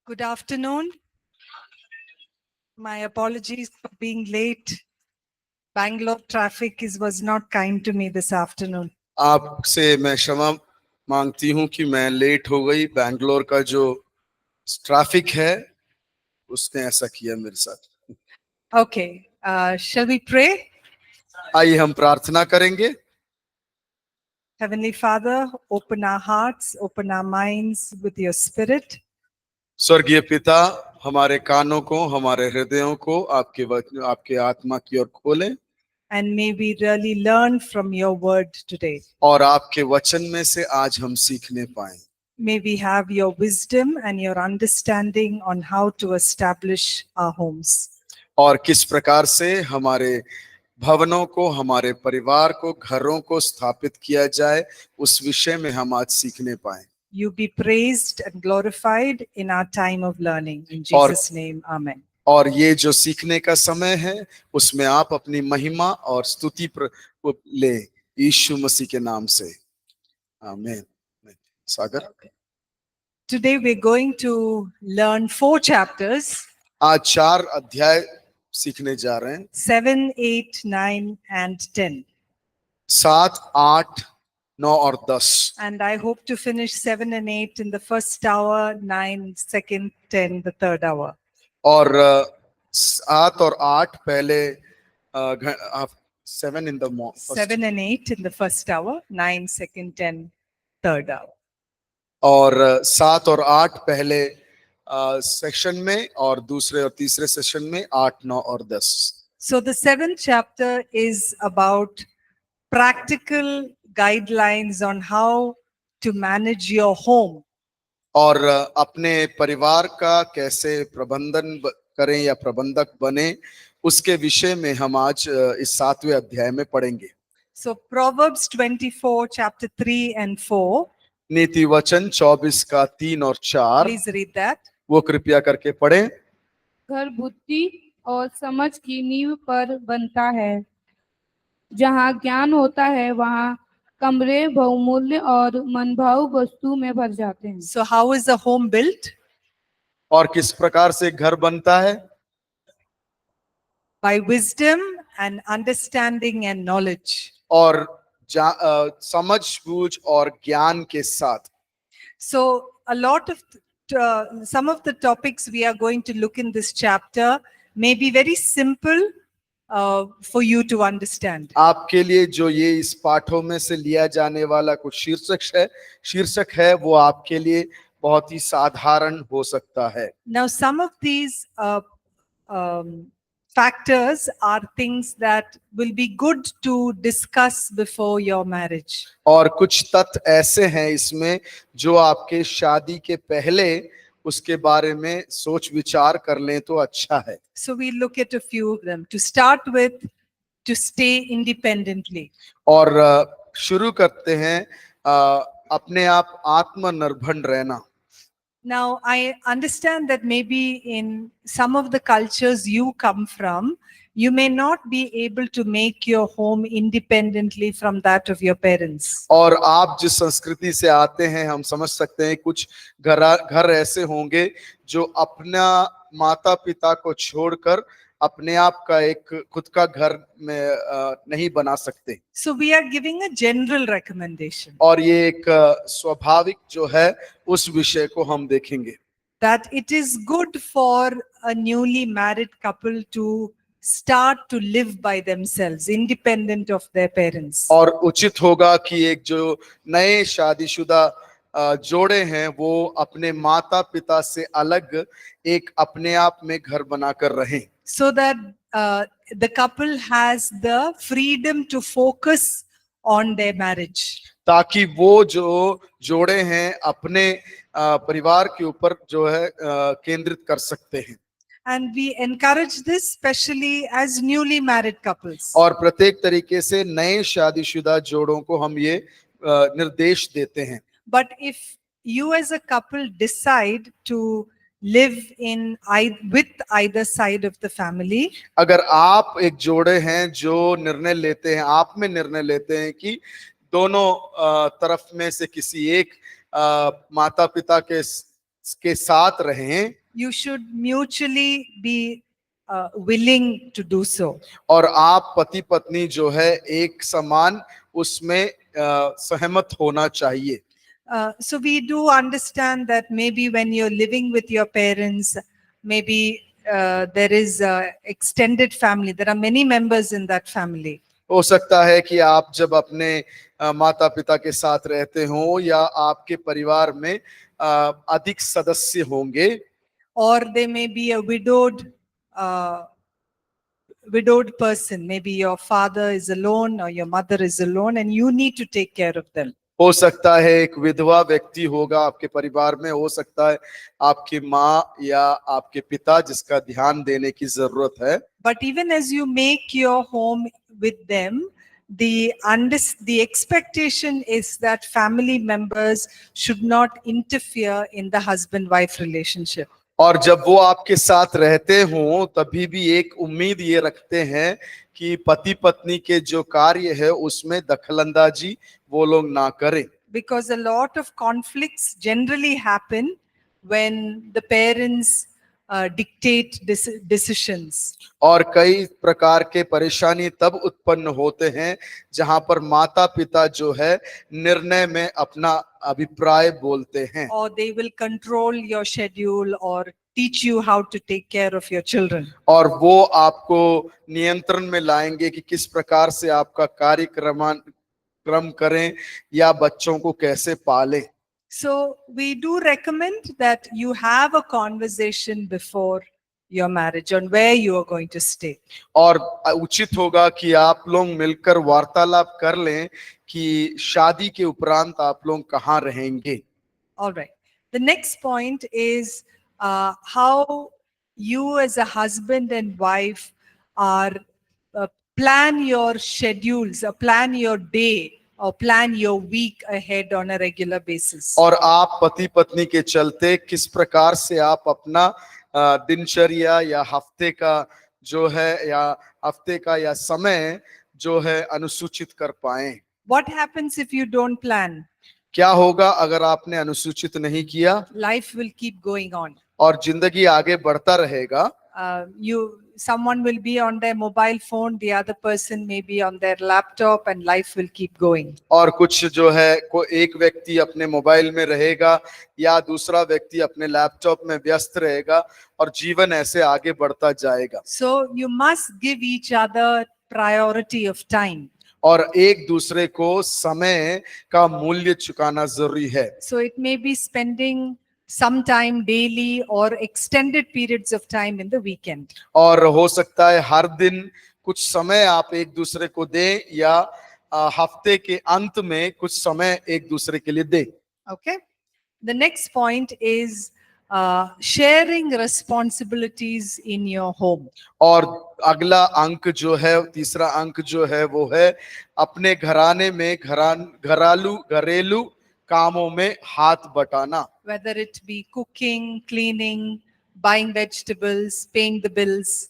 Good afternoon. My apologies for being late. Bangalore traffic was not kind to me this afternoon. आपसे मैं क्षमा मांगती हूं कि मैं लेट हो गई। बैंगलोर का जो ट्रैफिक है उसने ऐसा किया मेरे साथ। Okay, shall we pray? आइए हम प्रार्थना करेंगे। Heavenly Father, open our hearts, open our minds with your spirit. स्वर्गीय पिता, हमारे कानों को, हमारे हृदयों को आपके आत्मा की ओर खोलें And may we really learn from your word today. और आपके वचन में से आज हम सीखने पाएं। May we have your wisdom and your understanding on how to establish our homes. और किस प्रकार से हमारे भवनों को, हमारे परिवार को, घरों को स्थापित किया जाए, उस विषय में हम आज सीखने पाएं। You be praised and glorified in our time of learning. In Jesus' name, Amen. और ये जो सीखने का समय है उसमें आप अपनी महिमा और स्तुति ले, यीशु मसीह के नाम से, आमीन। सागर, Today we're going to learn 4 chapters. आज 4 अध्याय सीखने जा रहे हैं। 7, 8, 9 and 10. 7, 8, 9 और 10। And I hope to finish 7 and 8 in the first hour, 9 second, 10 the third hour. और 7 और 8 पहले 7 in the morning, 7 and 8 in the first hour, 9 second, 10 third hour. और 7 और 8 पहले सेक्शन में और दूसरे और तीसरे सेशन में 8, 9 और 10। So the 7th chapter is about practical guidelines on how to manage your home. और अपने परिवार का कैसे प्रबंधन करें या प्रबंधक बने, उसके विषय में हम आज इस 7वें अध्याय में पढ़ेंगे। So Proverbs 24 chapter 3 and 4. नीति वचन 24 का 3 और 4। Please read that. वो कृपया करके पढ़ें। घर बुद्धि और समझ की नींव पर बनता है। जहाँ ज्ञान होता है वहाँ कमरे बहुमूल्य और मनभाऊ वस्तु में भर जाते हैं। So how is a home built? और किस प्रकार से घर बनता है? By wisdom and understanding and knowledge. और समझ बूझ और ज्ञान के साथ। So a lot of some of the topics we are going to look in this chapter may be very simple for you to understand. आपके लिए जो ये इस पाठों में से लिया जाने वाला कुछ शीर्षक है वो आपके लिए बहुत ही साधारण हो सकता है। Now some of these factors are things that will be good to discuss before your marriage. और कुछ तथ्य ऐसे हैं इसमें जो आपके शादी के पहले उसके बारे में सोच विचार कर लें तो अच्छा है। So we look at a few of them. To start with, to stay independently. और शुरू करते हैं अपने आप आत्मनिर्भर रहना। Now I understand that maybe in some of the cultures you come from, you may not be able to make your home independently from that of your parents. और आप जिस संस्कृति से आते हैं हम समझ सकते हैं कुछ घर ऐसे होंगे जो अपना माता पिता को छोड़कर अपने आप का एक खुद का घर में नहीं बना सकते। So we are giving a general recommendation. और ये एक स्वाभाविक जो है उस विषय को हम देखेंगे। That it is good for a newly married couple to start to live by themselves, independent of their parents. और उचित होगा कि एक जो नए शादीशुदा जोड़े हैं वो अपने माता पिता से अलग एक अपने आप में घर बनाकर रहें। So that the couple has the freedom to focus on their marriage. ताकि वो जो जोड़े हैं अपने परिवार के ऊपर जो है केंद्रित कर सकते हैं। And we encourage this especially as newly married couples. और प्रत्येक तरीके से नए शादीशुदा जोड़ों को हम ये निर्देश देते हैं। But if you as a couple decide to live with either side of the family, अगर आप एक जोड़े हैं जो निर्णय लेते हैं, आप में निर्णय लेते हैं कि दोनों तरफ में से किसी एक माता पिता के के साथ रहें you should mutually be willing to do so. और आप पति पत्नी जो है एक समान उसमें सहमत होना चाहिए। So we do understand that maybe when you're living with your parents, maybe there is a extended family. There are many members in that family. हो सकता है कि आप जब अपने माता पिता के साथ रहते हो या आपके परिवार में अधिक सदस्य होंगे, Or they may be a widowed person. Maybe your father is alone or your mother is alone and you need to take care of them. हो सकता है एक विधवा व्यक्ति होगा आपके परिवार में, हो सकता है आपकी माँ या आपके पिता जिसका ध्यान देने की जरूरत है। But even as you make your home with them, the expectation is that family members should not interfere in the husband-wife relationship. और जब वो आपके साथ रहते हों तभी भी एक उम्मीद ये रखते हैं कि पति पत्नी के जो कार्य है उसमें दखलंदाजी वो लोग ना करें। Because a lot of conflicts generally happen when the parents dictate decisions. और कई प्रकार के परेशानी तब उत्पन्न होते हैं जहां पर माता पिता जो है निर्णय में अपना अभिप्राय बोलते हैं। Or they will control your schedule or teach you how to take care of your children. और वो आपको नियंत्रण में लाएंगे कि किस प्रकार से आपका कार्यक्रम करें या बच्चों को कैसे पालें। So we do recommend that you have a conversation before your marriage on where you are going to stay. और उचित होगा कि आप लोग मिलकर वार्तालाप कर लें कि शादी के उपरांत आप लोग कहाँ रहेंगे। All right. The next point is how you as a husband and wife are plan your schedules, plan your day, or plan your week ahead on a regular basis. और आप पति पत्नी के चलते किस प्रकार से आप अपना दिनचर्या या हफ्ते का जो है या हफ्ते का या समय जो है अनुसूचित कर पाएं। What happens if you don't plan? क्या होगा अगर आपने अनुसूचित नहीं किया? Life will keep going on. और जिंदगी आगे बढ़ता रहेगा। Someone will be on their mobile phone, the other person may be on their laptop, and life will keep going. और कुछ जो है एक व्यक्ति अपने मोबाइल में रहेगा या दूसरा व्यक्ति अपने लैपटॉप में व्यस्त रहेगा और जीवन ऐसे आगे बढ़ता जाएगा। So you must give each other priority of time. और एक दूसरे को समय का मूल्य चुकाना जरूरी है। So it may be spending some time daily or extended periods of time in the weekend. और हो सकता है हर दिन कुछ समय आप एक दूसरे को दें या हफ्ते के अंत में कुछ समय एक दूसरे के लिए दें। Okay. The next point is sharing responsibilities in your home. और अगला अंक जो है, तीसरा अंक जो है वो है अपने घराने में घरेलू कामों में हाथ बटाना। Whether it be cooking, cleaning, buying vegetables, paying the bills.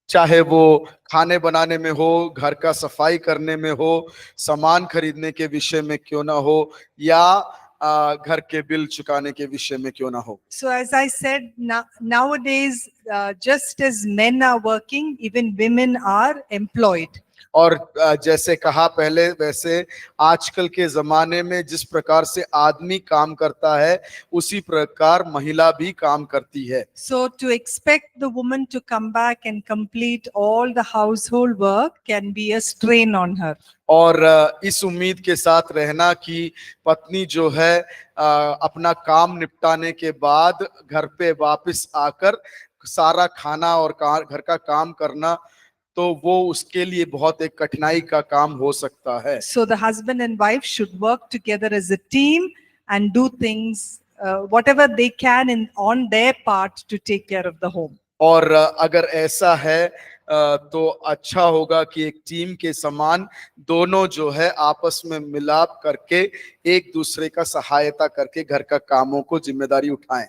चाहे वो खाने बनाने में हो, घर का सफाई करने में हो, सामान खरीदने के विषय में क्यों ना हो या घर के बिल चुकाने के विषय में क्यों ना हो। So as I said, nowadays just as men are working, even women are employed. और जैसे कहा पहले वैसे आजकल के जमाने में जिस प्रकार से आदमी काम करता है उसी प्रकार महिला भी काम करती है। So to expect the woman to come back and complete all the household work can be a strain on her. और इस उम्मीद के साथ रहना कि पत्नी जो है अपना काम निपटाने के बाद घर पे वापस आकर सारा खाना और घर का काम करना, तो वो उसके लिए बहुत एक कठिनाई का काम हो सकता है। So the husband and wife should work together as a team and do things whatever they can on their part to take care of the home. और अगर ऐसा है तो अच्छा होगा कि एक टीम के समान दोनों जो है आपस में मिलाप करके एक दूसरे का सहायता करके घर का कामों को जिम्मेदारी उठाएं।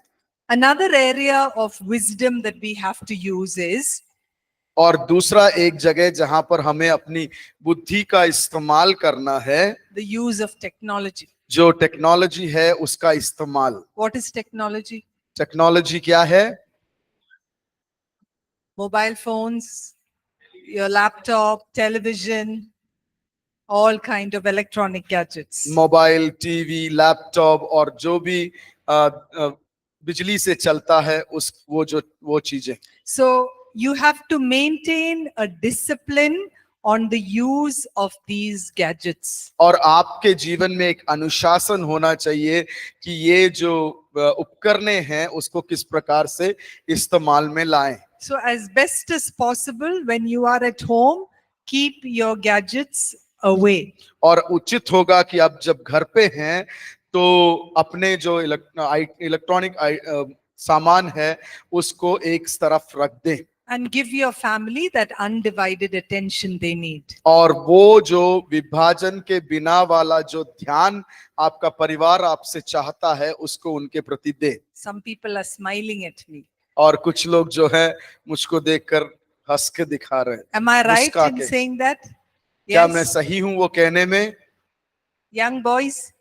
Another area of wisdom that we have to use is और दूसरा एक जगह जहां पर हमें अपनी बुद्धि का इस्तेमाल करना है, the use of technology. जो टेक्नोलॉजी है उसका इस्तेमाल। What is technology? टेक्नोलॉजी क्या है? Mobile phones, your laptop, television, all kind of electronic gadgets. Mobile, TV, laptop और जो भी बिजली से चलता है उस वो चीजें। So you have to maintain a discipline on the use of these gadgets. और आपके जीवन में एक अनुशासन होना चाहिए कि ये जो उपकरणें हैं उसको किस प्रकार से इस्तेमाल में लाएं। So as best as possible, when you are at home, keep your gadgets away. और उचित होगा कि आप जब घर पे हैं तो अपने जो इलेक्ट्रॉनिक सामान है उसको एक तरफ रख दें And give your family that undivided attention they need. और वो जो विभाजन के बिना वाला जो ध्यान आपका परिवार आपसे चाहता है उसको उनके प्रति दे। Some people are smiling at me. और कुछ लोग जो है मुझको देखकर हंस के दिखा रहे हैं। Am I right Muska in के। saying that? क्या मैं Yes. सही हूं वो कहने में? Young boys?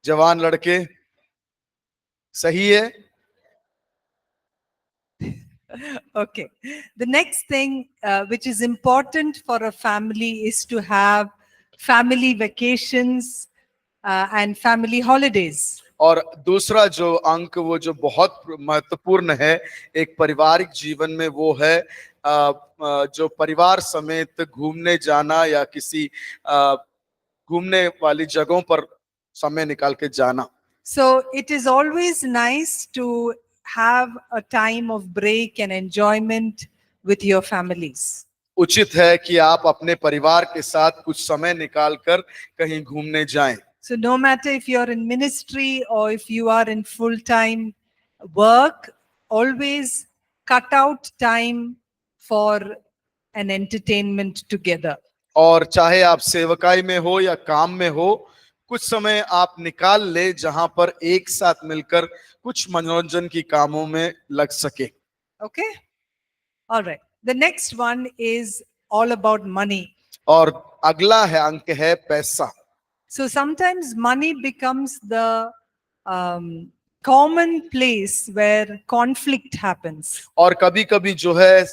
जवान लड़के सही है? Okay. The next thing which is important for a family is to have family vacations and family holidays. और दूसरा जो अंक वो जो बहुत महत्वपूर्ण है एक पारिवारिक जीवन में वो है जो परिवार समेत घूमने जाना या किसी घूमने वाली जगहों पर समय निकाल के जाना। So it is always nice to have a time of break and enjoyment with your families. उचित है कि आप अपने परिवार के साथ कुछ समय निकाल कर कहीं घूमने जाएं। So no matter if you're in ministry or if you are in full-time work, always cut out time for an entertainment together. और चाहे आप सेवकाई में हो या काम में हो कुछ समय आप निकाल ले जहां पर एक साथ मिलकर कुछ मनोरंजन की कामों में लग सके। Okay? All right. The next one is all about money. और अगला है अंक है पैसा। So sometimes money becomes the common place where conflict happens. और कभी कभी जो है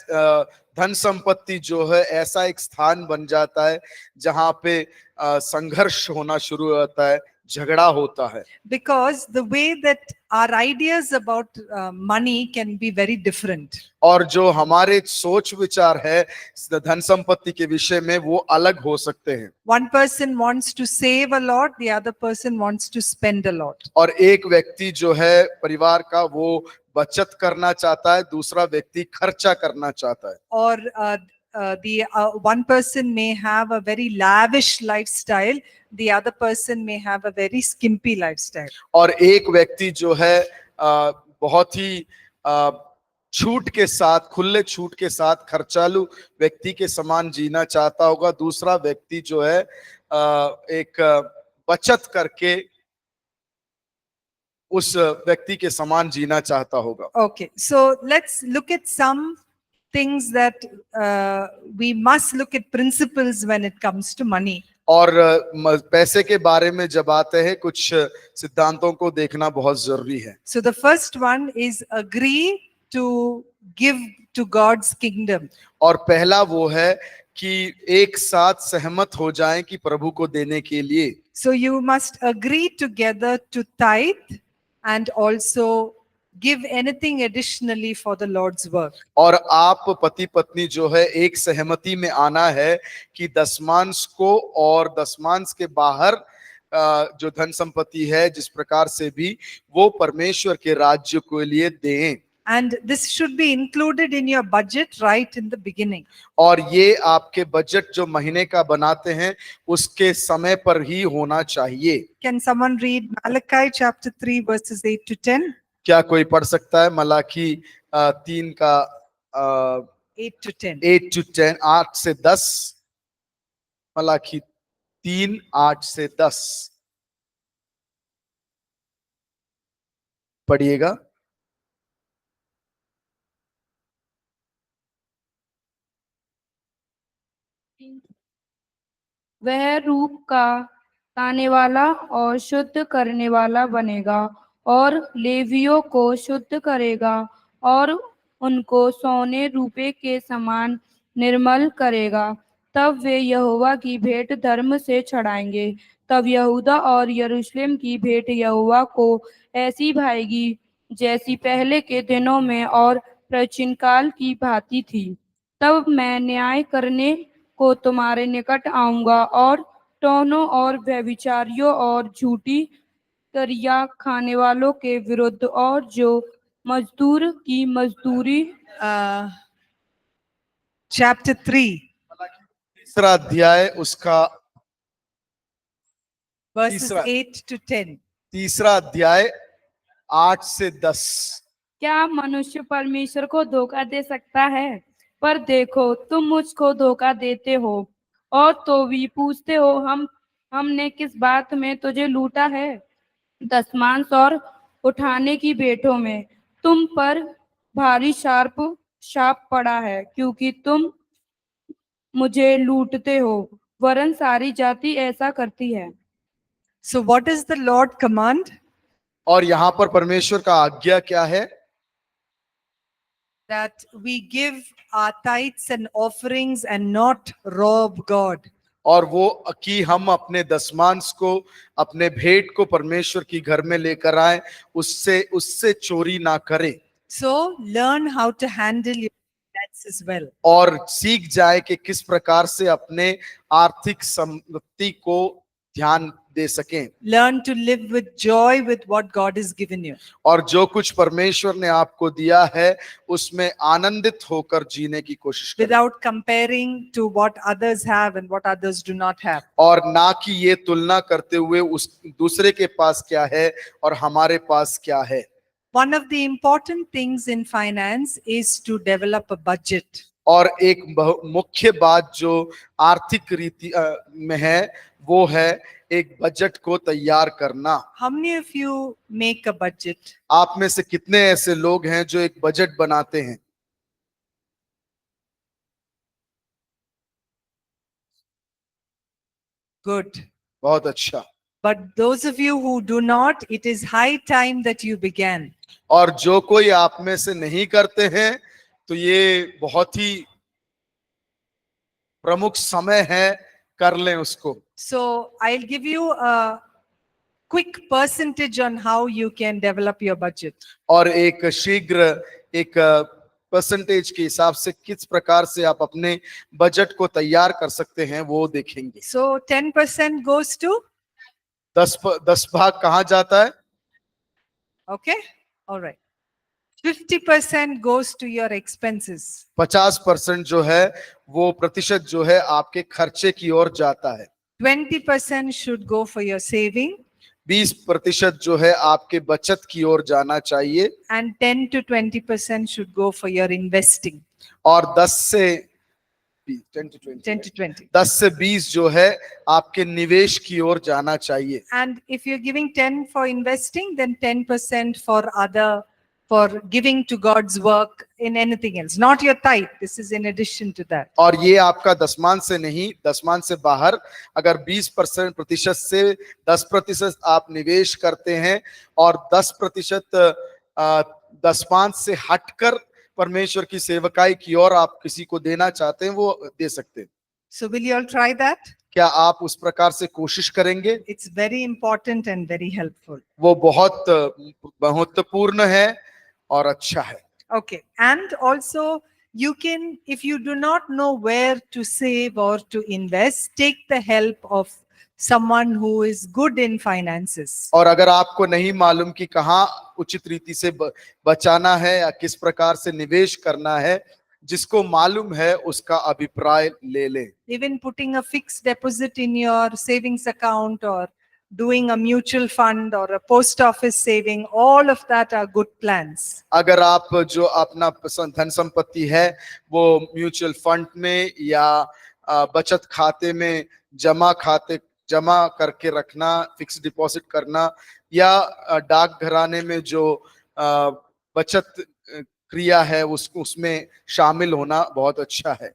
धन संपत्ति जो है ऐसा एक स्थान बन जाता है जहां पे संघर्ष होना शुरू होता है, झगड़ा होता है। Because the way that our ideas about money can be very different. और जो हमारे सोच विचार है धन संपत्ति के विषय में वो अलग हो सकते हैं। One person wants to save a lot, the other person wants to spend a lot. और एक व्यक्ति जो है परिवार का वो बचत करना चाहता है, दूसरा व्यक्ति खर्चा करना चाहता है। Or the one person may have a very lavish lifestyle, the other person may have a very skimpy lifestyle. और एक व्यक्ति जो है बहुत ही छूट के साथ, खुले छूट के साथ खर्चालू व्यक्ति के समान जीना चाहता होगा, दूसरा व्यक्ति जो है एक बचत करके उस व्यक्ति के समान जीना चाहता होगा। Okay, so let's look at some things that we must look at principles when it comes to money. और पैसे के बारे में जब आते हैं कुछ सिद्धांतों को देखना बहुत जरूरी है। So the first one is agree to give to God's kingdom. और पहला वो है कि एक साथ सहमत हो जाएं कि प्रभु को देने के लिए। So you must agree together to tithe and also give anything additionally for the Lord's work. और आप पति पत्नी जो है एक सहमति में आना है कि दशमांश को और दशमांश के बाहर जो धन संपत्ति है जिस प्रकार से भी वो परमेश्वर के राज्य के लिए दें। And this should be included in your budget right in the beginning. और ये आपके बजट जो महीने का बनाते हैं उसके समय पर ही होना चाहिए। Can someone read Malachi chapter 3 verses 8 to 10? क्या कोई पढ़ सकता है मलाकी 3 का 8 to 10. 8 to 10 8 से 10। मलाकी 3 8 से 10 पढ़िएगा। वह रूप का ताने वाला और शुद्ध करने वाला बनेगा और लेवियों को शुद्ध करेगा और उनको सोने रूपे के समान निर्मल करेगा। तब वे यहोवा की भेंट धर्म से चढ़ाएंगे। तब यहूदा और यरूशलेम की भेंट यहोवा को ऐसी भाएगी जैसी पहले के दिनों में और प्राचीन काल की भांति थी। तब मैं न्याय करने को तुम्हारे निकट आऊंगा और टोनों और व्यभिचारियों और झूठी करिया खाने वालों के विरुद्ध और जो मजदूर की मजदूरी Chapter 3, तीसरा अध्याय उसका verses तीसरा 8 to 10. तीसरा अध्याय 8 से 10। क्या मनुष्य परमेश्वर को धोखा दे सकता है? पर देखो, तुम मुझको धोखा देते हो और तो भी पूछते हो, हमने किस बात में तुझे लूटा है? दशमांश और उठाने की भेंटों में तुम पर भारी शाप पड़ा है, क्योंकि तुम मुझे लूटते हो, वरन सारी जाति ऐसा करती है। So, what does the Lord command? और यहाँ पर परमेश्वर का आज्ञा क्या है? That we give our tithes and offerings and not rob God. और वो कि हम अपने दशमांश को, अपने भेंट को परमेश्वर की घर में लेकर आए, उससे चोरी ना करें। So, learn how to handle your debts as well. और सीख जाए कि किस प्रकार से अपने आर्थिक संपत्ति को ध्यान दे सकें। Learn to live with joy with what God has given you. और जो कुछ परमेश्वर ने आपको दिया है उसमें आनंदित होकर जीने की कोशिश करें, Without comparing to what others have and what others do not have. और ना कि ये तुलना करते हुए उस दूसरे के पास क्या है और हमारे पास क्या है। One of the important things in finance is to develop a budget. और एक मुख्य बात जो आर्थिक रीति में है वो है एक बजट को तैयार करना। How many of you make a budget? आप में से कितने ऐसे लोग हैं जो एक बजट बनाते हैं? Good. बहुत अच्छा। But those of you who do not, it is high time that you began. और जो कोई आप में से नहीं करते हैं तो ये बहुत ही प्रमुख समय है, कर लें उसको। So I'll give you a quick percentage on how you can develop your budget. और एक शीघ्र एक परसेंटेज के हिसाब से किस प्रकार से आप अपने बजट को तैयार कर सकते हैं वो देखेंगे। So 10% goes to, 10 भाग कहाँ जाता है? okay, all right. 50% goes to your expenses. 50% जो है वो प्रतिशत जो है आपके खर्चे की ओर जाता है। 20% should go for your saving. 20% जो है आपके बचत की ओर जाना चाहिए। And 10 to 20% should go for your investing. और 10 से 10 to 20. 10 से 20 जो है आपके निवेश की ओर जाना चाहिए। And if you're giving 10 for investing, then 10% for giving to God's work in anything else, not your tithe. This is in addition to that. और ये आपका दशमांश से नहीं, दशमांश से बाहर अगर 20% प्रतिशत से 10% आप निवेश करते हैं और 10% दशमांश से हटकर परमेश्वर की सेवकाई की ओर आप किसी को देना चाहते हैं वो दे सकते हैं। So will you all try that? क्या आप उस प्रकार से कोशिश करेंगे? It's very important and very helpful. वो बहुत महत्वपूर्ण है और अच्छा है। Okay. And also you can, if you do not know where to save or to invest, take the help of someone who is good in finances. और अगर आपको नहीं मालूम कि कहाँ उचित रीति से बचाना है या किस प्रकार से निवेश करना है, जिसको मालूम है उसका अभिप्राय ले लें। Even putting a fixed deposit in your savings account or doing a mutual fund or a post office saving, all of that are good plans. अगर आप जो अपना धन संपत्ति है वो म्यूचुअल फंड में या बचत खाते में जमा करके रखना, फिक्स डिपॉजिट करना या डाक घराने में जो बचत क्रिया है उसमें शामिल होना बहुत अच्छा है।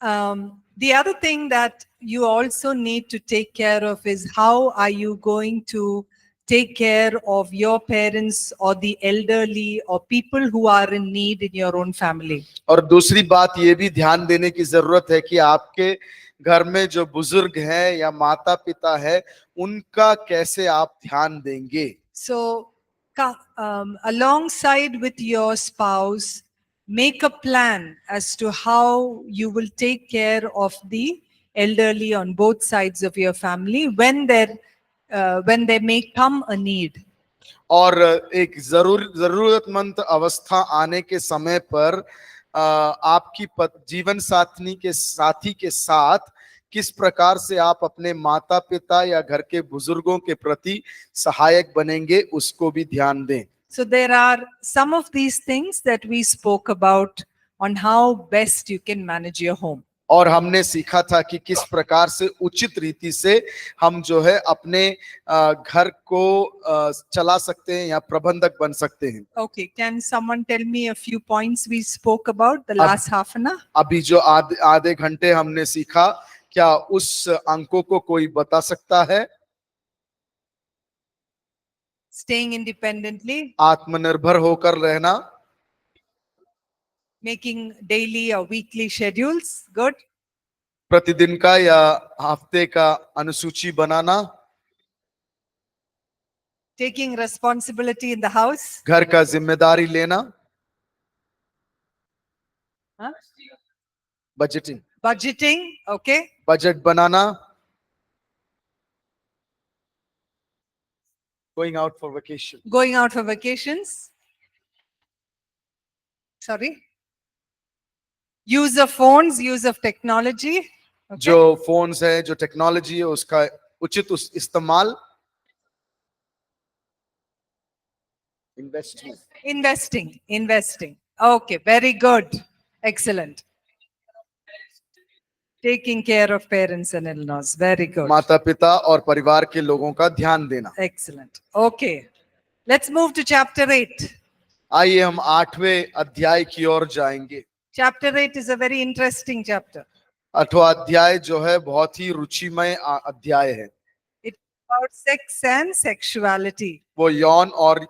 The other thing that you also need to take care of is how are you going to take care of your parents or the elderly or people who are in need in your own family. और दूसरी बात ये भी ध्यान देने की जरूरत है कि आपके घर में जो बुजुर्ग हैं या माता पिता है उनका कैसे आप ध्यान देंगे. So, alongside with your spouse, make a plan as to how you will take care of the elderly on both sides of your family when there may come a need. और एक जरूरतमंद अवस्था आने के समय पर आपकी जीवन साथी के साथ किस प्रकार से आप अपने माता पिता या घर के बुजुर्गों के प्रति सहायक बनेंगे उसको भी ध्यान दें. So there are some of these things that we spoke about on how best you can manage your home. और हमने सीखा था कि किस प्रकार से उचित रीति से हम जो है अपने घर को चला सकते हैं या प्रबंधक बन सकते हैं. Okay, can someone tell me a few points we spoke about the last half an hour? अभी जो आधे घंटे हमने सीखा क्या उस अंकों को कोई बता सकता है? Staying independently, आत्मनिर्भर होकर रहना, making daily or weekly schedules, good. प्रतिदिन का या हफ्ते का अनुसूची बनाना, Taking responsibility in the house, घर का जिम्मेदारी लेना, huh? Budgeting, Budgeting, okay. Budget banana, going out for vacation, Going out for vacations. Sorry. Use of phones, use of technology. Okay. जो फोन्स है जो टेक्नोलॉजी है उसका उचित इस्तेमाल, Investing. Okay, very good. Excellent. Taking care of parents and in-laws. Very good. माता पिता और परिवार के लोगों का ध्यान देना. Excellent. Okay. Let's move to chapter 8. आइए हम 8वें अध्याय की ओर जाएंगे. Chapter 8 is a very interesting chapter. 8वां अध्याय जो है बहुत ही रुचिमय अध्याय है. It's about sex and sexuality. वो यौन और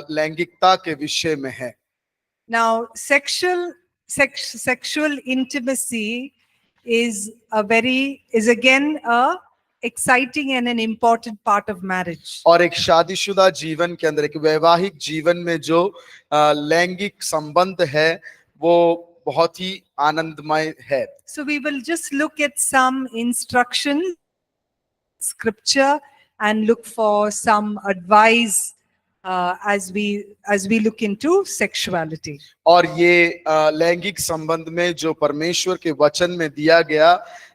लैंगिकता के विषय में है. Now, sexual intimacy is again a exciting and an important part of marriage. और एक शादीशुदा जीवन के अंदर एक वैवाहिक जीवन में जो लैंगिक संबंध है वो बहुत ही आनंदमय है. So we will just look at some instruction, scripture, and look for some advice as we look into sexuality. और ये लैंगिक संबंध में जो परमेश्वर के वचन में दिया गया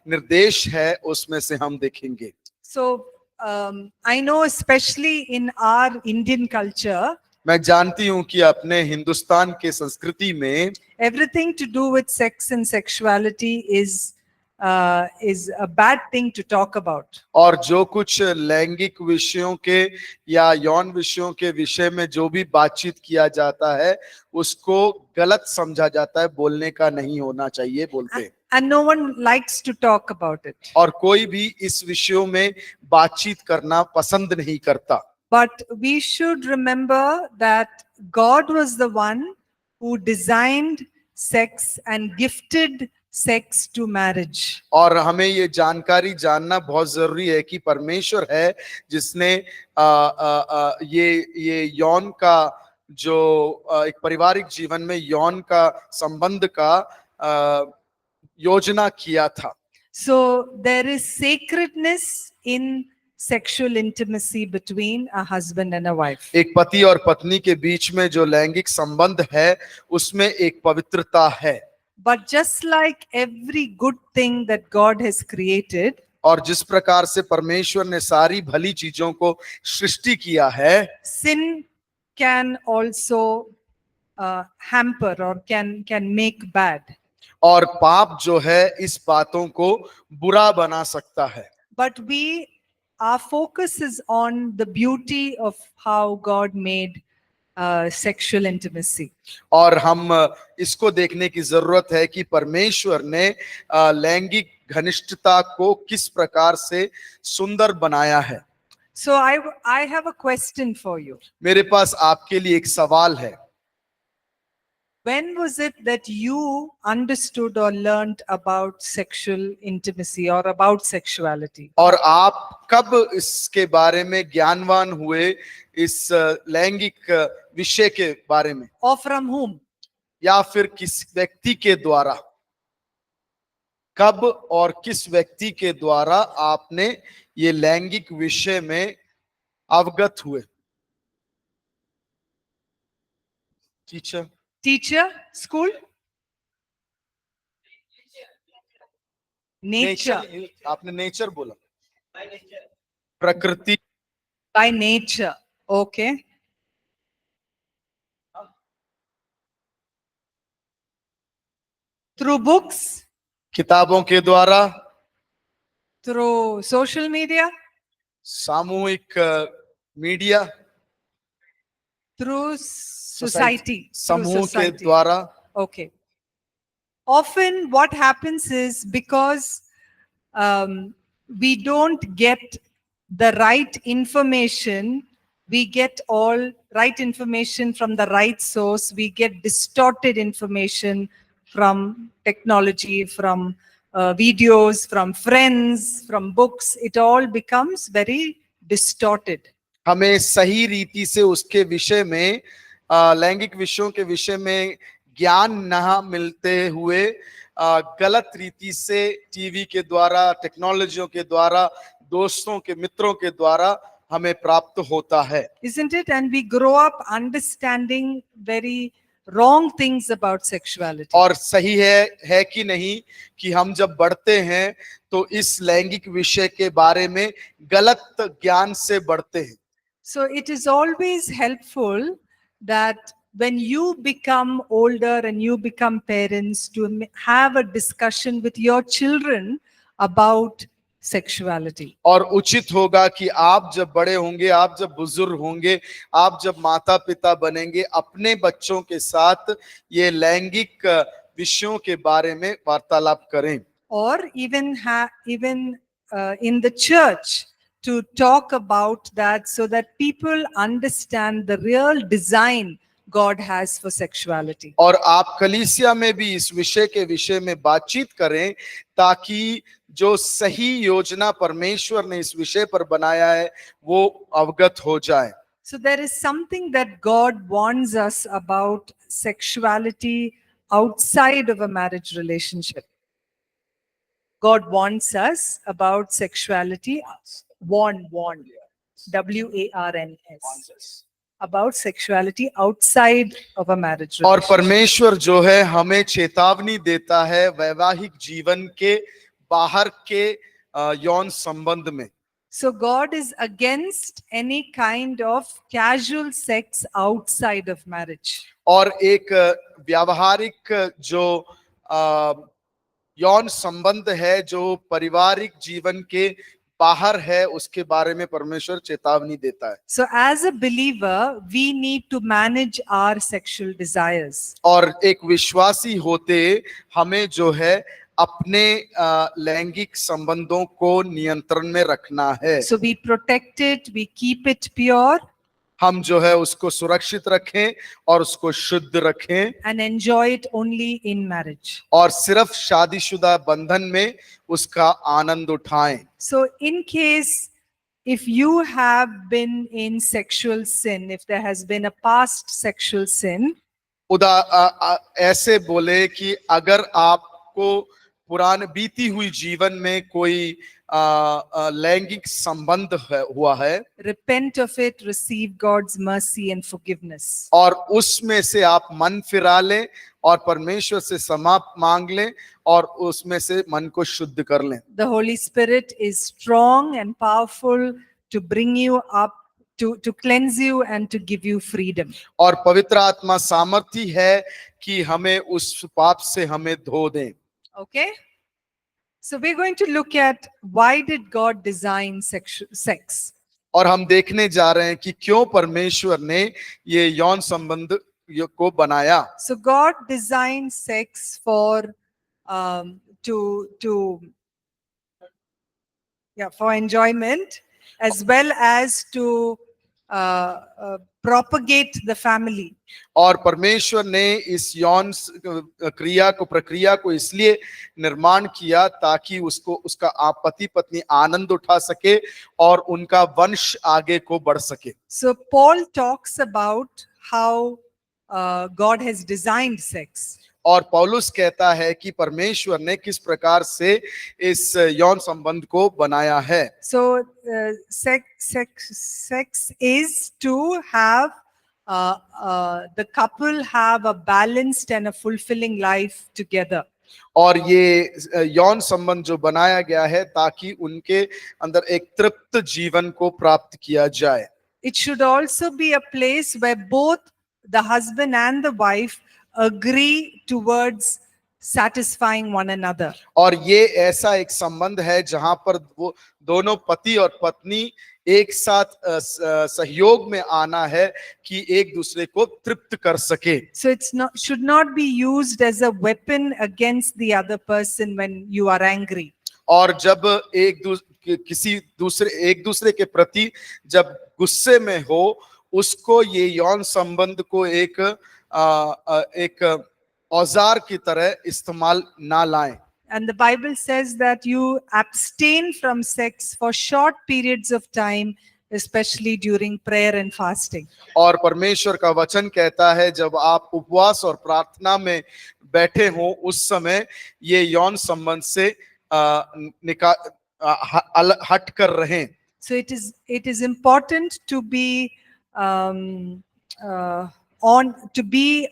निर्देश है उसमें से हम देखेंगे. So I know especially in our Indian culture, मैं जानती हूँ कि अपने हिंदुस्तान के संस्कृति में everything to do with sex and sexuality is a bad thing to talk about. और जो कुछ लैंगिक विषयों के या यौन विषयों के विषय में जो भी बातचीत किया जाता है उसको गलत समझा जाता है, बोलने का नहीं होना चाहिए बोलते. And no one likes to talk about it. और कोई भी इस विषयों में बातचीत करना पसंद नहीं करता. But we should remember that God was the one who designed sex and gifted sex to marriage. और हमें ये जानकारी जानना बहुत जरूरी है कि परमेश्वर है जिसने ये यौन का जो एक पारिवारिक जीवन में यौन का संबंध का योजना किया था. So there is sacredness in sexual intimacy between a husband and a wife. एक पति और पत्नी के बीच में जो लैंगिक संबंध है उसमें एक पवित्रता है. But just like every good thing that God has created, और जिस प्रकार से परमेश्वर ने सारी भली चीजों को सृष्टि किया है, sin can also hamper or can make bad. और पाप जो है इस बातों को बुरा बना सकता है. But our focus is on the beauty of how God made sexual intimacy. और हम इसको देखने की जरूरत है कि परमेश्वर ने लैंगिक घनिष्ठता को किस प्रकार से सुंदर बनाया है। So I have a question for you. मेरे पास आपके लिए एक सवाल है। When was it that you understood or learned about sexual intimacy or about sexuality? और आप कब इसके बारे में ज्ञानवान हुए, इस लैंगिक विषय के बारे में, Or from whom? या फिर किस व्यक्ति के द्वारा? कब और किस व्यक्ति के द्वारा आपने ये लैंगिक विषय में अवगत हुए? Teacher, Teacher? School? Nature. आपने नेचर बोला, प्रकृति, By nature. Okay. Through books? किताबों के द्वारा, Through social media? सामूहिक मीडिया, Through society? Through समूह के society. द्वारा। Okay. Often what happens is because we don't get the right information, we get all right information from the right source, we get distorted information from technology, from videos, from friends, from books. It all becomes very distorted. हमें सही रीति से उसके विषय में, लैंगिक विषयों के विषय में ज्ञान न मिलते हुए गलत रीति से टीवी के द्वारा, टेक्नोलॉजियों के द्वारा, दोस्तों के, मित्रों के द्वारा हमें प्राप्त होता है। Isn't it? And we grow up understanding very wrong things about sexuality. और सही है कि नहीं कि हम जब बढ़ते हैं तो इस लैंगिक विषय के बारे में गलत ज्ञान से बढ़ते हैं। So it is always helpful that when you become older and you become parents, to have a discussion with your children about sexuality. और उचित होगा कि आप जब बड़े होंगे, आप जब बुजुर्ग होंगे, आप जब माता पिता बनेंगे, अपने बच्चों के साथ ये लैंगिक विषयों के बारे में वार्तालाप करें। Or even in the church, to talk about that so that people understand the real design God has for sexuality. और आप कलीसिया में भी इस विषय के विषय में बातचीत करें ताकि जो सही योजना परमेश्वर ने इस विषय पर बनाया है वो अवगत हो जाए। So there is something that God warns us about sexuality outside of a marriage relationship. God warns us about sexuality, warn, W-A-R-N-S, about sexuality outside of a marriage और relationship. परमेश्वर जो है हमें चेतावनी देता है वैवाहिक जीवन के बाहर के यौन संबंध में। So God is against any kind of casual sex outside of marriage. और एक व्यावहारिक जो यौन संबंध है जो पारिवारिक जीवन के बाहर है उसके बारे में परमेश्वर चेतावनी देता है। So as a believer, we need to manage our sexual desires. और एक विश्वासी होते हमें जो है अपने लैंगिक संबंधों को नियंत्रण में रखना है। So we protect it, we keep it pure, हम जो है उसको सुरक्षित रखें और उसको शुद्ध रखें and enjoy it only in marriage. और सिर्फ शादीशुदा बंधन में उसका आनंद उठाएं। So in case if you have been in sexual sin, if there has been a past sexual sin, ऐसे बोले कि अगर आपको पुराने बीती हुई जीवन में कोई लैंगिक संबंध हुआ है, repent of it, receive God's mercy and forgiveness. और उसमें से आप मन फिरा लें और परमेश्वर से क्षमा मांग लें और उसमें से मन को शुद्ध कर लें। The Holy Spirit is strong and powerful to bring you up, to cleanse you and to give you freedom. और पवित्र आत्मा सामर्थी है कि हमें उस पाप से हमें धो दें। Okay? So we're going to look at why did God design sex? और हम देखने जा रहे हैं कि क्यों परमेश्वर ने ये यौन संबंध को बनाया। So God designed sex for to for enjoyment as well as to propagate the family. और परमेश्वर ने इस यौन प्रक्रिया को इसलिए निर्माण किया ताकि उसको उसका आप पति पत्नी आनंद उठा सके और उनका वंश आगे को बढ़ सके। So Paul talks about how God has designed sex. और पौलुस कहता है कि परमेश्वर ने किस प्रकार से इस यौन संबंध को बनाया है। So sex is to have the couple have a balanced and a fulfilling life together. और ये यौन संबंध जो बनाया गया है ताकि उनके अंदर एक तृप्त जीवन को प्राप्त किया जाए। It should also be a place where both the husband and the wife agree towards satisfying one another. और ये ऐसा एक संबंध है जहां पर वो दोनों पति और पत्नी एक साथ सहयोग में आना है कि एक दूसरे को तृप्त कर सके। So it's not should not be used as a weapon against the other person when you are angry. और जब एक दूसरे के प्रति जब गुस्से में हो उसको ये यौन संबंध को एक औजार की तरह इस्तेमाल ना लाएं। And the Bible says that you abstain from sex for short periods of time, especially during prayer and fasting. और परमेश्वर का वचन कहता है जब आप उपवास और प्रार्थना में बैठे हो उस समय ये यौन संबंध से हट कर रहें। So it is important to be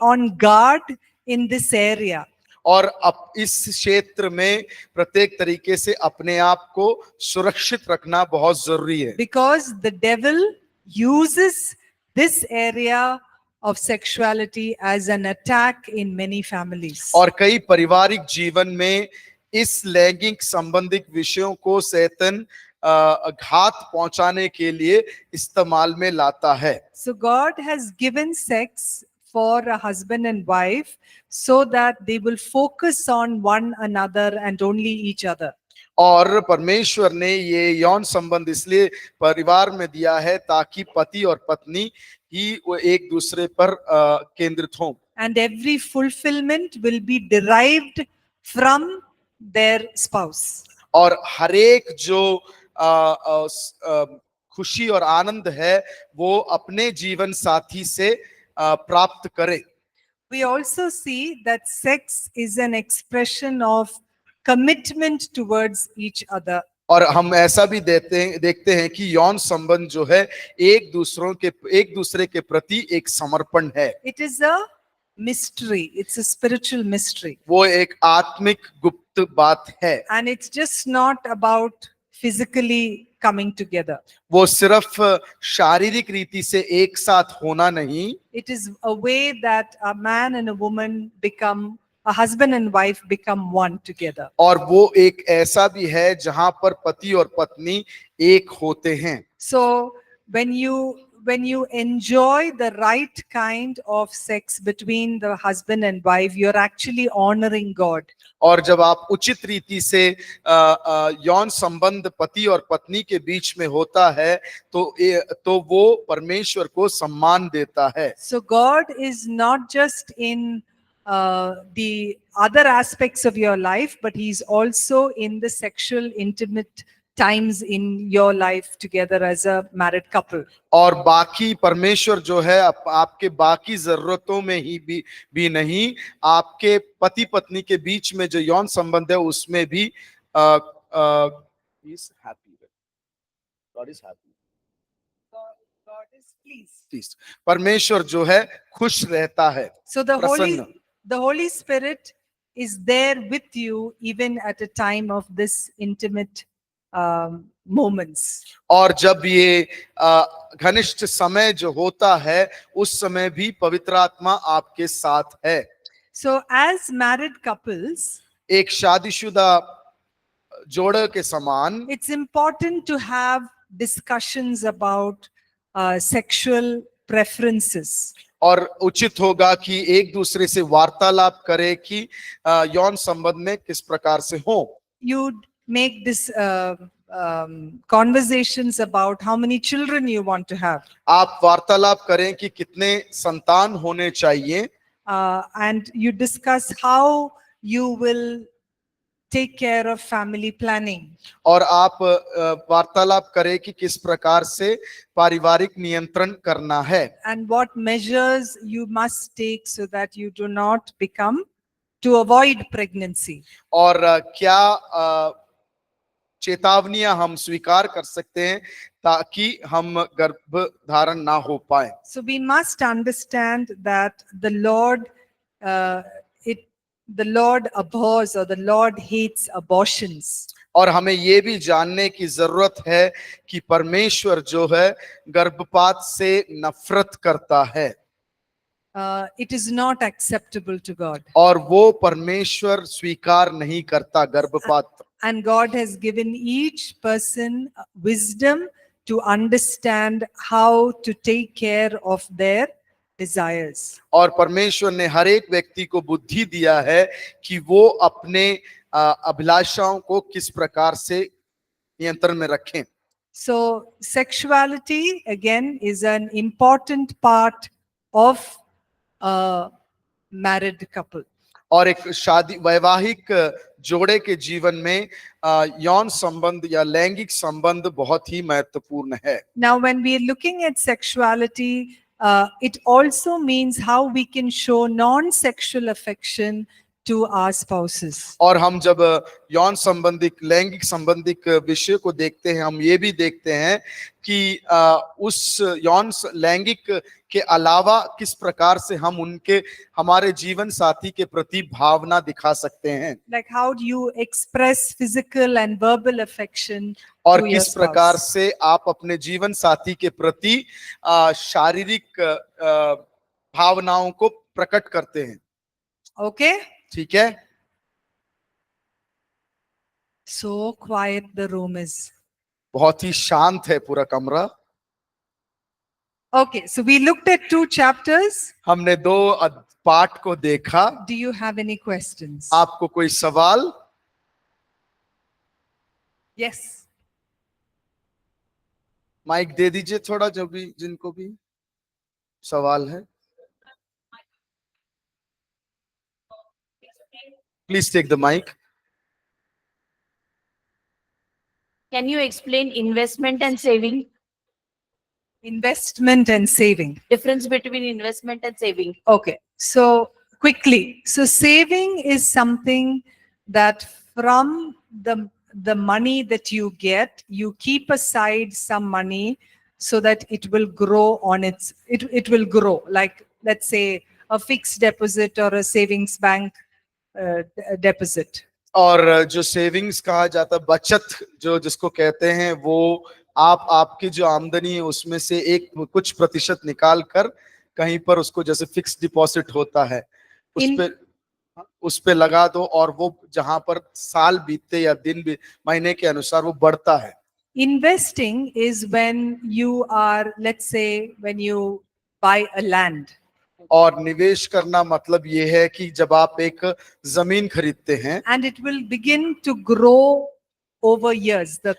on guard in this area. और अब इस क्षेत्र में प्रत्येक तरीके से अपने आप को सुरक्षित रखना बहुत जरूरी है। Because the devil uses this area of sexuality as an attack in many families. और कई पारिवारिक जीवन में इस लैंगिक संबंधित विषयों को शैतान घात पहुंचाने के लिए इस्तेमाल में लाता है। So God has given sex for a husband and wife so that they will focus on one another and only each other. और परमेश्वर ने ये यौन संबंध इसलिए परिवार में दिया है ताकि पति और पत्नी ही वो एक दूसरे पर केंद्रित हों। And every fulfillment will be derived from their spouse. और हर एक जो खुशी और आनंद है वो अपने जीवन साथी से प्राप्त करे। We also see that sex is an expression of commitment towards each other. और हम ऐसा भी देखते हैं कि यौन संबंध जो है एक दूसरे के प्रति एक समर्पण है। It is a mystery. It's a spiritual mystery. वो एक आत्मिक गुप्त बात है। And it's just not about physically coming together. वो सिर्फ शारीरिक रीति से एक साथ होना नहीं। It is a way that a man and a woman become, a husband and wife become one together. और वो एक ऐसा भी है जहां पर पति और पत्नी एक होते हैं। So when you enjoy the right kind of sex between the husband and wife, you're actually honoring God. और जब आप उचित रीति से यौन संबंध पति और पत्नी के बीच में होता है तो वो परमेश्वर को सम्मान देता है। So God is not just in the other aspects of your life, but He's also in the sexual intimate times in your life together as a married couple. और बाकी परमेश्वर जो है आपके बाकी जरूरतों में ही भी नहीं, आपके पति पत्नी के बीच में जो यौन संबंध है उसमें भी is happy. God is happy. God is pleased. परमेश्वर जो है खुश रहता है। So the Holy Spirit is there with you even at a time of this intimate moments. और जब ये घनिष्ठ समय जो होता है उस समय भी पवित्र आत्मा आपके साथ है। So as married couples, एक शादीशुदा जोड़े के समान it's important to have discussions about sexual preferences. और उचित होगा कि एक दूसरे से वार्तालाप करें कि यौन संबंध में किस प्रकार से हो. You make this conversations about how many children you want to have. आप वार्तालाप करें कि कितने संतान होने चाहिए. And you discuss how you will take care of family planning. और आप वार्तालाप करें कि किस प्रकार से पारिवारिक नियंत्रण करना है. And what measures you must take so that you do not become to avoid pregnancy. और क्या चेतावनियां हम स्वीकार कर सकते हैं ताकि हम गर्भ धारण ना हो पाए. So we must understand that the Lord abhors or the Lord hates abortions. और हमें ये भी जानने की जरूरत है कि परमेश्वर जो है गर्भपात से नफरत करता है. It is not acceptable to God. और वो परमेश्वर स्वीकार नहीं करता गर्भपात. And God has given each person wisdom to understand how to take care of their desires. और परमेश्वर ने हर एक व्यक्ति को बुद्धि दिया है कि वो अपने अभिलाषाओं को किस प्रकार से नियंत्रण में रखें. So sexuality again is an important part of a married couple. और एक शादी वैवाहिक जोड़े के जीवन में यौन संबंध या लैंगिक संबंध बहुत ही महत्वपूर्ण है. Now when we are looking at sexuality, it also means how we can show non-sexual affection to our spouses. और हम जब यौन संबंधिक लैंगिक संबंधिक विषय को देखते हैं, हम ये भी देखते हैं कि उस यौन लैंगिक के अलावा किस प्रकार से हम उनके हमारे जीवन साथी के प्रति भावना दिखा सकते हैं. Like how do you express physical and verbal affection और to your किस प्रकार spouse? से आप अपने जीवन साथी के प्रति शारीरिक भावनाओं को प्रकट करते हैं. Okay? ठीक है. So quiet the room is. बहुत ही शांत है पूरा कमरा. Okay, so we looked at 2 chapters. हमने 2 पाठ को देखा. Do you have any questions? आपको कोई सवाल? Yes. माइक दे दीजिए थोड़ा, जो भी जिनको भी सवाल है. Please take the mic. Can you explain investment and saving? Investment and saving. Difference between investment and saving. Okay, so quickly. So saving is something that from the money that you get, you keep aside some money so that it will grow on it will grow. Like let's say a fixed deposit or a savings bank deposit. और जो savings कहा जाता है, बचत जो जिसको कहते हैं, वो आपकी जो आमदनी है उसमें से एक कुछ प्रतिशत निकाल कर कहीं पर उसको जैसे फिक्स डिपॉजिट होता है उस पे लगा दो, और वो जहां पर साल बीतते या दिन भी महीने के अनुसार वो बढ़ता है. Investing is when you are, let's say, when you buy a land. और निवेश करना मतलब ये है कि जब आप एक जमीन खरीदते हैं, and it will begin to grow over years. The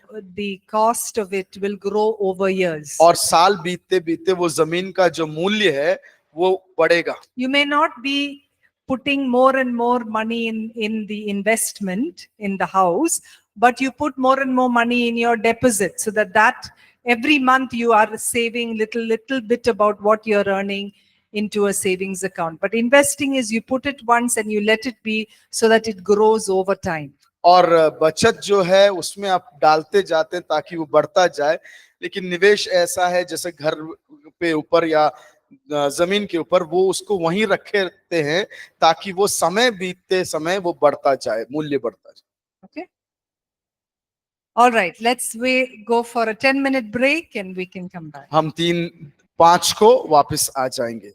cost of it will grow over years. और साल बीतते बीतते वो जमीन का जो मूल्य है वो बढ़ेगा. You may not be putting more and more money in the investment in the house, but you put more and more money in your deposit, so that every month you are saving little bit about what you're earning into a savings account. But investing is you put it once and you let it be so that it grows over time. और बचत जो है उसमें आप डालते जाते हैं ताकि वो बढ़ता जाए. लेकिन निवेश ऐसा है जैसे घर पे ऊपर या जमीन के ऊपर, वो उसको वहीं रखे रहते हैं ताकि वो समय बीतते समय वो बढ़ता जाए, मूल्य बढ़ता जाए. Okay. All right, let's go for a 10-minute break and we can come back. हम 3-5 को वापस आ जाएंगे.